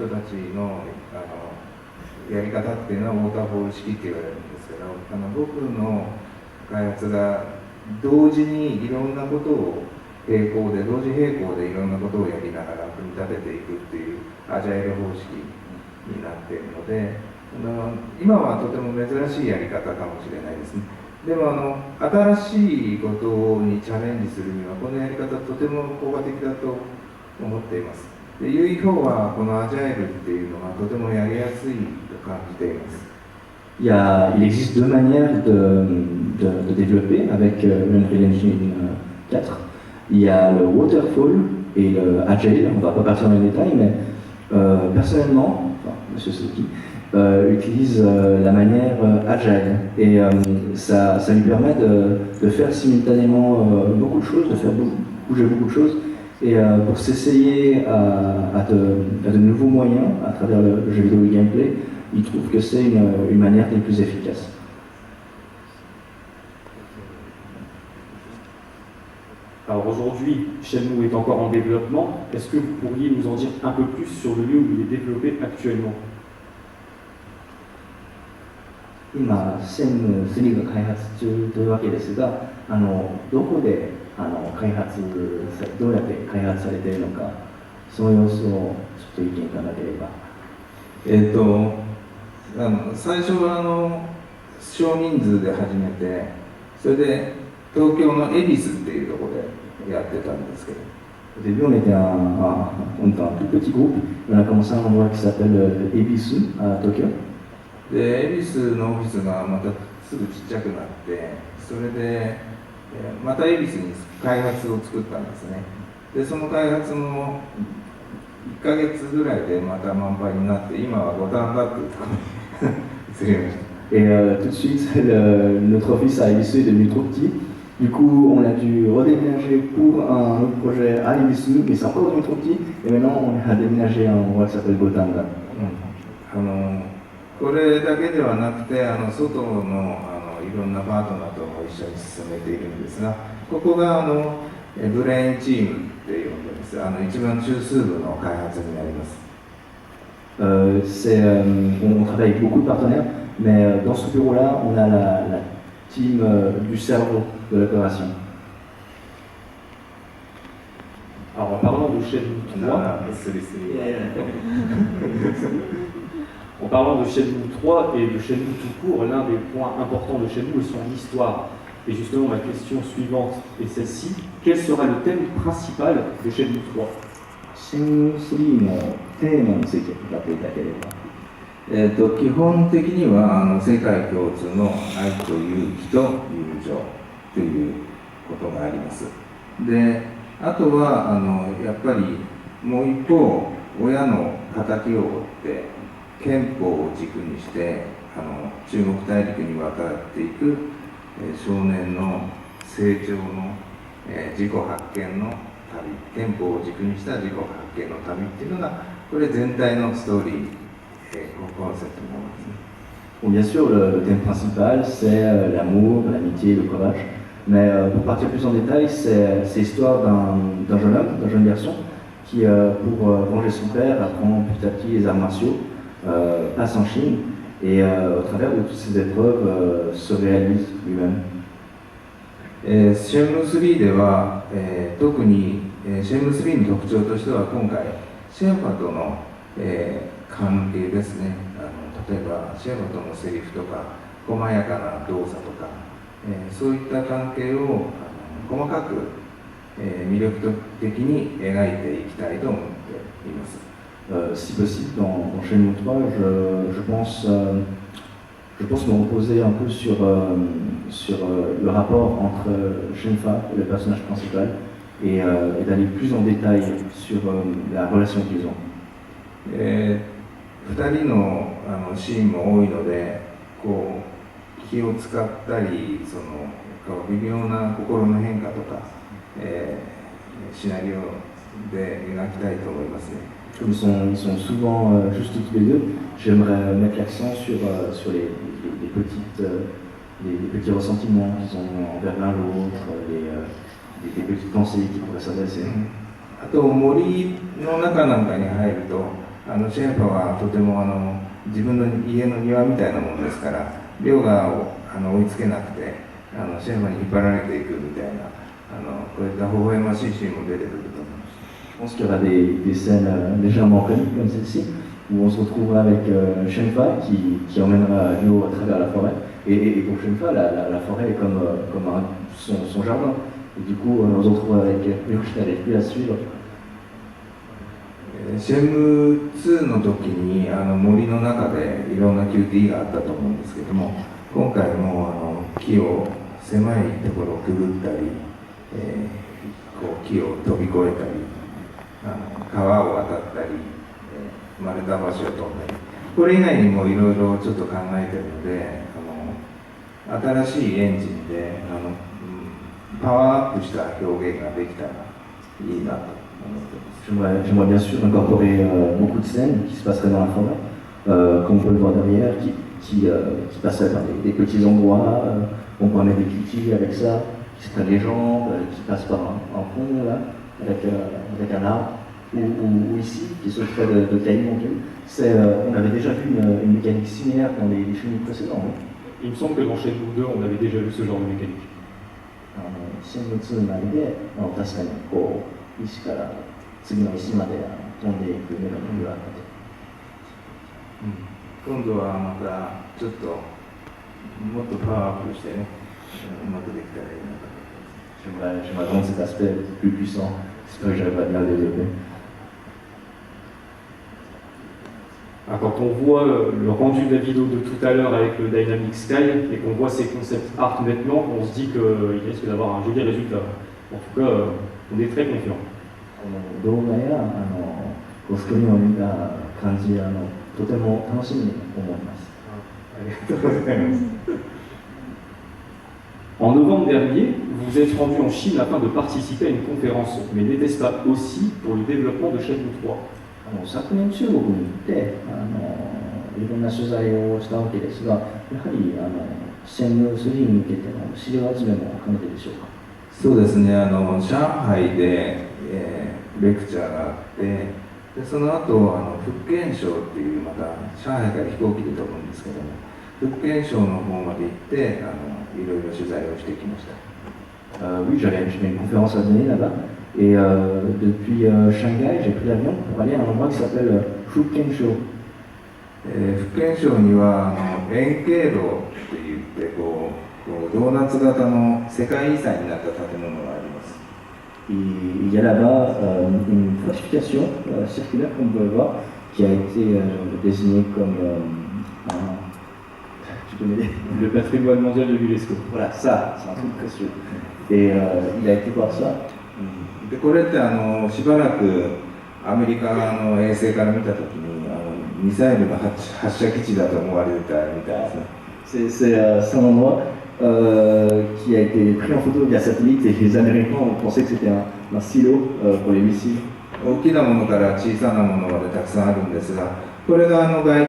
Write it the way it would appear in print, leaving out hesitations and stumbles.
たちのやり方っていうのはウォーターフォール式って言われるんですけど、僕の開発が同時にいろんなことを同時並行でいろんなことをやりながら組み立てていくっていうアジャイル方式になっているので、今はとても珍しいやり方かもしれないですね。でも新しいことにチャレンジするにはこのやり方とても効果的だと思っています。で、UE4はこのアジャイルっていうのがとてもやりやすいと感じています。Il existe deux manières de développer avec l'Unreal Engine 4. Il y a le waterfall et le agile. On ne va pas partir dans les détails, mais personnellement, Monsieur Suzuki utilise la manière agile et ça lui permet de faire simultanément beaucoup de choses, de faire bouger beaucoup de choses et pour s'essayer à de nouveaux moyens à travers le jeu vidéo et le gameplay. Il trouve que c'est une manière des plus efficaces. Alors aujourd'hui, Shenmue est encore en développement. Est-ce que vous pourriez nous en dire un peu plus sur le lieu où il est développé actuellement? 今、Shenmue 3が開発中というわけですが、どこでどうやって開発されているのか、その様子をちょっと意見いただければ。最初は少人数で始めて、それで東京の恵比寿っていうところでやってたんですけど。Au début, on était un tout petit groupe. On a commencé à un endroit qui s'appelle Ebisu à Tokyo. で、恵比寿のオフィスがまたすぐちっちゃくなって、それでまた恵比寿に開発を作ったんですね。で、その開発も1ヶ月ぐらいでまた満杯になって、今は五反田っていうところに。Et tout de suite, notre office à Ebisu est devenu trop petit. Du coup, on a dû redéménager pour un autre projet à Ebisu, mais c'est encore devenu trop petit. Et maintenant, on a déménagé à un endroit qui s'appelle Gotanga. これだけではなくて、外のいろんなパートナーとも一緒に進めているんですが、ここがブレインチームって呼んでます。一番中枢部の開発になります。On travaille avec beaucoup de partenaires, mais dans ce bureau-là, on a la team du cerveau de l'opération. Alors en parlant de Shenmue 3, en parlant de Shenmue 3 et de Shenmue tout court, l'un des points importants de Shenmue est son histoire. Et justement, ma question suivante est celle-ci. Quel sera le thème principal de Shenmue 3? Shenmue 3のテーマについて伺っていただければ。基本的には世界共通の愛と勇気と友情ということがあります。で、あとはやっぱりもう一方、親の敵を追って憲法を軸にして中国大陸に渡っていく少年の成長の自己発見の旅、憲法を軸にした自己発見の旅っていうのがこれ全体のストーリー、コンセプトになりますね。Bon, bien sûr, le thème principal, c'est l'amour, l'amitié, le courage. Mais pour partir plus en détail, c'est l'histoire d'un jeune homme, d'un jeune garçon, qui, pour venger son père, apprend petit à petit les arts martiaux, passe en Chine, et au travers de toutes ces épreuves, se réalise lui-même. シェンムー3では、特に、シェンムー3の特徴としては今回シェーファとの、関係ですね。例えばシェーファとのセリフとか細やかな動作とか、そういった関係を細かく、魅力的に描いていきたいと思っています。Si possible, dans Shenmue 3, je pense me reposer un peu sur le rapport entre Shenfa, le personnage principal, et d'aller plus en détail sur la relation qu'ils ont. 2人のシーンも多いので、こう気を使ったり、微妙な心の変化とか、シナリオで描きたいと思いますね。Comme ils sont souvent juste tous les deux, j'aimerais mettre l'accent sur les petits ressentiments qu'ils ont envers l'un l'autre, les petites pensées qui pourraient s'adresser. あと森の中なんかに入るとシェーファはとても自分の家の庭みたいなものですから、量が追いつけなくてシェーファに引っ張られていくみたいなこういった微笑ましいシーンも出てくると思います。Je pense qu'il y aura des scènes légèrement comiques comme celle-ci, où on se retrouvera avec Shenfa qui emmènera Ryo à travers la forêt. Et pour Shenfa, la forêt est comme son jardin. Et du coup, on se retrouvera avec Ryo qui n'arrive plus à suivre. シェム2の時に森の中でいろんな QT があったと思うんですけども、今回も木を狭いところをくぐったり、こう木を飛び越えたり川を渡ったり、丸太橋を飛んだり、これ以外にもいろいろちょっと考えてるので新しいエンジンでパワーアップした表現ができたらいいなと思ってます。J'aimerais bien sûr incorporer beaucoup de scènes qui se passeraient dans la forêt, comme on peut le voir derrière, qui passeraient par des petits endroits, on pourrait mettre des cliquis avec ça, qui se prennent les jambes, qui passent par un pont là, avec un arbre, ou ici, qui se ferait de cailloux en cailloux. On avait déjà vu une mécanique similaire dans les films précédents. Oui. Il me semble que dans Shenmue 2, on avait déjà vu ce genre de mécanique. Shenmue 2内で、確かにこう石から次の石まで飛んでいくメカニックがあったと。今度はまたちょっともっとパワーアップしてね、うまくできたらいいなと。J'aimerais rendre cet aspect plus puissant, j'espère que j'arrive à bien le développer. Alors, quand on voit le rendu de la vidéo de tout à l'heure avec le Dynamic Sky et qu'on voit ces concepts art maintenant, on se dit qu'il risque d'avoir un joli résultat. En tout cas, on est très confiant. 動画やスクリーンを見た感じとても楽しみに思います。ありがとうございます。En novembre dernier, vous vous êtes rendu en Chine afin de participer à une conférence, mais n'était-ce pas aussi pour le développement de Shenmue 3? 昨年中国に行っていろんな取材をしたわけですが、やはりシェンム3に向けての資料集めも兼ねてでしょうか。そうですね、上海で、レクチャーがあって、でその後福建省っていうまた上海から飛行機で飛ぶんですけども、福建省の方まで行っていろいろ取材をしてきました。Oui, j'avais une conférence à donner là-bas. Et depuis Shanghai, j'ai pris l'avion pour aller à un endroit qui s'appelle Fukkensho. 福建省には円形路って言ってこうドーナツ型の世界遺産になった建物があります。Il y a là-bas une fortification circulaire, comme vous pouvez voir, qui a été désignée comme le patrimoine mondial de l'UNESCO. Voilà, ça, c'est un truc précieux. Et il a été voir ça. でこれってしばらくアメリカの衛星から見たときにミサイルの発射基地だと思われてたみたいですね。C'est un endroit qui a été pris en photo via satellite et les Américains ont pensé que c'était un silo pour les missiles. 大きなものから小さなものまでたくさんあるんですが、これが外